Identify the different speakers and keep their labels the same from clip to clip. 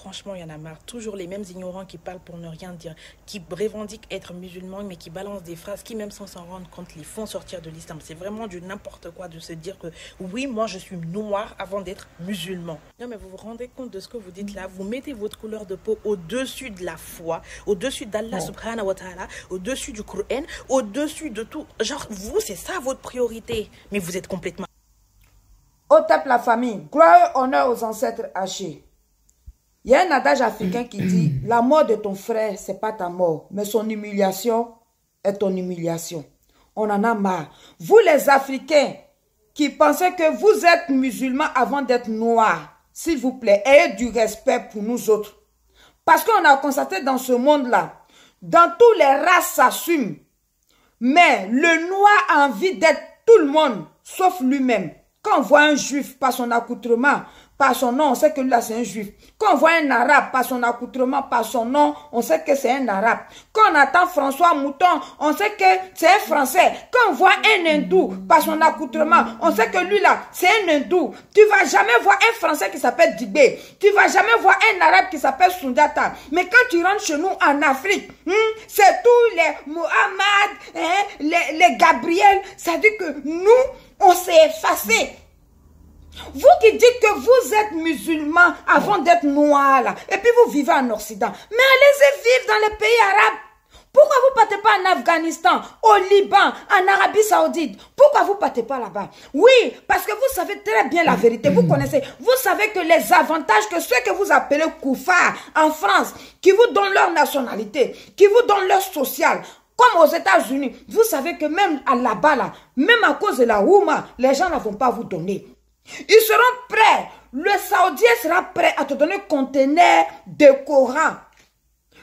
Speaker 1: franchement, il y en a marre. Toujours les mêmes ignorants qui parlent pour ne rien dire, qui revendiquent être musulmans, mais qui balancent des phrases qui, même sans s'en rendre compte, les font sortir de l'islam. C'est vraiment du n'importe quoi de se dire que oui, moi je suis noir avant d'être musulman. Non, mais vous vous rendez compte de ce que vous dites là? Vous mettez votre couleur de peau au-dessus de la foi, au-dessus d'Allah subhanahu wa ta'ala, au-dessus du Coran, au-dessus de tout. Genre, vous, c'est ça votre priorité. Mais vous êtes complètement...
Speaker 2: Otep la famille, gloire et honneur aux ancêtres hachés. Il y a un adage africain qui dit, la mort de ton frère, c'est pas ta mort, mais son humiliation est ton humiliation. On en a marre. Vous les Africains qui pensez que vous êtes musulmans avant d'être noirs, s'il vous plaît, ayez du respect pour nous autres. Parce qu'on a constaté dans ce monde-là, dans tous les races s'assument, mais le noir a envie d'être tout le monde, sauf lui-même. Quand on voit un juif par son accoutrement, par son nom, on sait que là c'est un juif. Quand on voit un arabe par son accoutrement, par son nom, on sait que c'est un arabe. Quand on attend François Mouton, on sait que c'est un français. Quand on voit un hindou par son accoutrement, on sait que lui là, c'est un hindou. Tu vas jamais voir un français qui s'appelle Dibé. Tu vas jamais voir un arabe qui s'appelle Sundata. Mais quand tu rentres chez nous en Afrique, c'est tous les Mohamed, les Gabriel. Ça dit que nous, on s'est effacé. Vous qui dites que vous êtes musulmans avant d'être noirs là, et puis vous vivez en Occident, mais allez-y vivre dans les pays arabes. Pourquoi vous partez pas en Afghanistan, au Liban, en Arabie Saoudite? Pourquoi vous partez pas là-bas? Oui, parce que vous savez très bien la vérité, vous connaissez. Vous savez que les avantages que ceux que vous appelez koufars en France, qui vous donnent leur nationalité, qui vous donnent leur social, comme aux États-Unis, vous savez que même là-bas, là, même à cause de la Ouma, les gens ne vont pas vous donner. Ils seront prêts. Le Saoudien sera prêt à te donner un conteneur de Coran.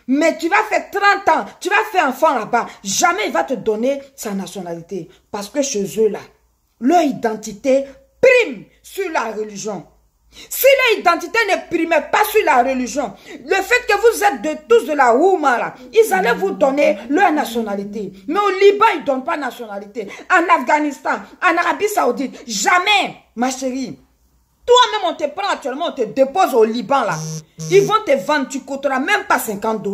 Speaker 2: Mais tu vas faire 30 ans, tu vas faire enfant là-bas. Jamais il va te donner sa nationalité. Parce que chez eux, là, leur identité prime sur la religion. Si leur identité ne primait pas sur la religion, le fait que vous êtes tous de la Ouma, là, ils allaient vous donner leur nationalité. Mais au Liban, ils ne donnent pas nationalité. En Afghanistan, en Arabie Saoudite, jamais, ma chérie. Toi-même, on te prend actuellement, on te dépose au Liban, là. Ils vont te vendre, tu ne coûteras même pas 50 $.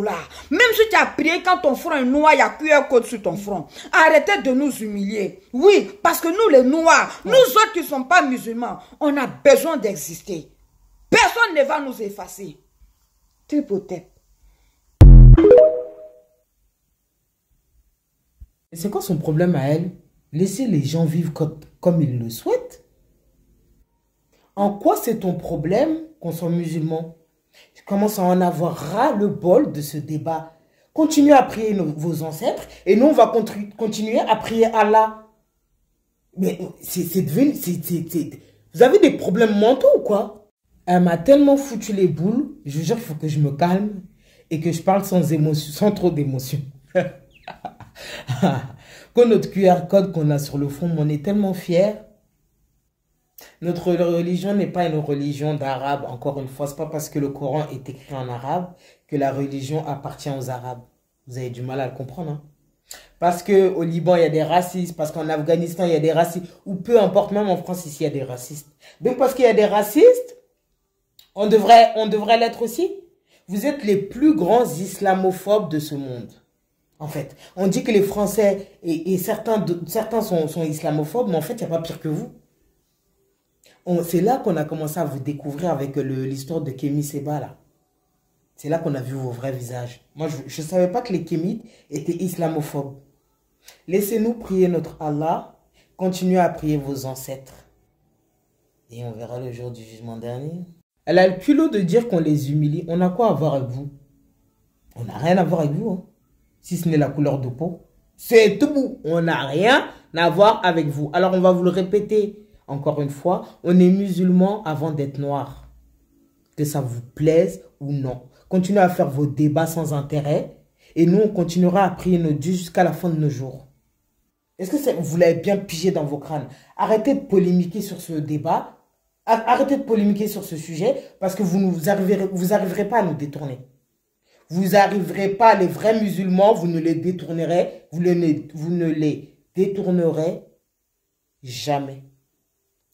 Speaker 2: Même si tu as prié quand ton front est noir, il y a QR code sur ton front. Arrêtez de nous humilier. Oui, parce que nous, les noirs, nous autres qui ne sommes pas musulmans, on a besoin d'exister. Personne ne va nous effacer. Tripotep.
Speaker 3: C'est quoi son problème à elle? Laisser les gens vivre comme ils le souhaitent. En quoi c'est ton problème qu'on soit musulman? Je commence à en avoir ras le bol de ce débat. Continuez à prier vos ancêtres et nous on va continuer à prier Allah. Mais c'est devenu... Vous avez des problèmes mentaux ou quoi? Elle m'a tellement foutu les boules. Je vous jure qu'il faut que je me calme et que je parle sans émotion, sans trop d'émotion. Quand notre QR code qu'on a sur le front, on est tellement fiers. Notre religion n'est pas une religion d'arabe, encore une fois. Ce n'est pas parce que le Coran est écrit en arabe que la religion appartient aux arabes. Vous avez du mal à le comprendre, hein? Parce qu'au Liban, il y a des racistes, parce qu'en Afghanistan, il y a des racistes, ou peu importe, même en France, ici, il y a des racistes. Donc, parce qu'il y a des racistes, on devrait l'être aussi. Vous êtes les plus grands islamophobes de ce monde. En fait, on dit que les Français et certains sont islamophobes, mais en fait, il n'y a pas pire que vous. C'est là qu'on a commencé à vous découvrir avec l'histoire de Kémy Séba, là. C'est là qu'on a vu vos vrais visages. Moi, je ne savais pas que les Kémites étaient islamophobes. Laissez-nous prier notre Allah. Continuez à prier vos ancêtres. Et on verra le jour du jugement dernier. Elle a le culot de dire qu'on les humilie. On a quoi à voir avec vous? On n'a rien à voir avec vous, hein. Si ce n'est la couleur de peau. C'est tout. On n'a rien à voir avec vous. Alors, on va vous le répéter. Encore une fois, on est musulman avant d'être noir. Que ça vous plaise ou non. Continuez à faire vos débats sans intérêt. Et nous, on continuera à prier nos dieux jusqu'à la fin de nos jours. Est-ce que vous l'avez bien pigé dans vos crânes? Arrêtez de polémiquer sur ce débat. Arrêtez de polémiquer sur ce sujet. Parce que vous arriverez pas à nous détourner. Vous n'arriverez pas, les vrais musulmans, vous ne les détournerez. Vous ne les détournerez jamais.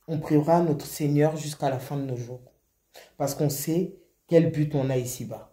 Speaker 3: On priera notre Seigneur jusqu'à la fin de nos jours. Parce qu'on sait quel but on a ici-bas?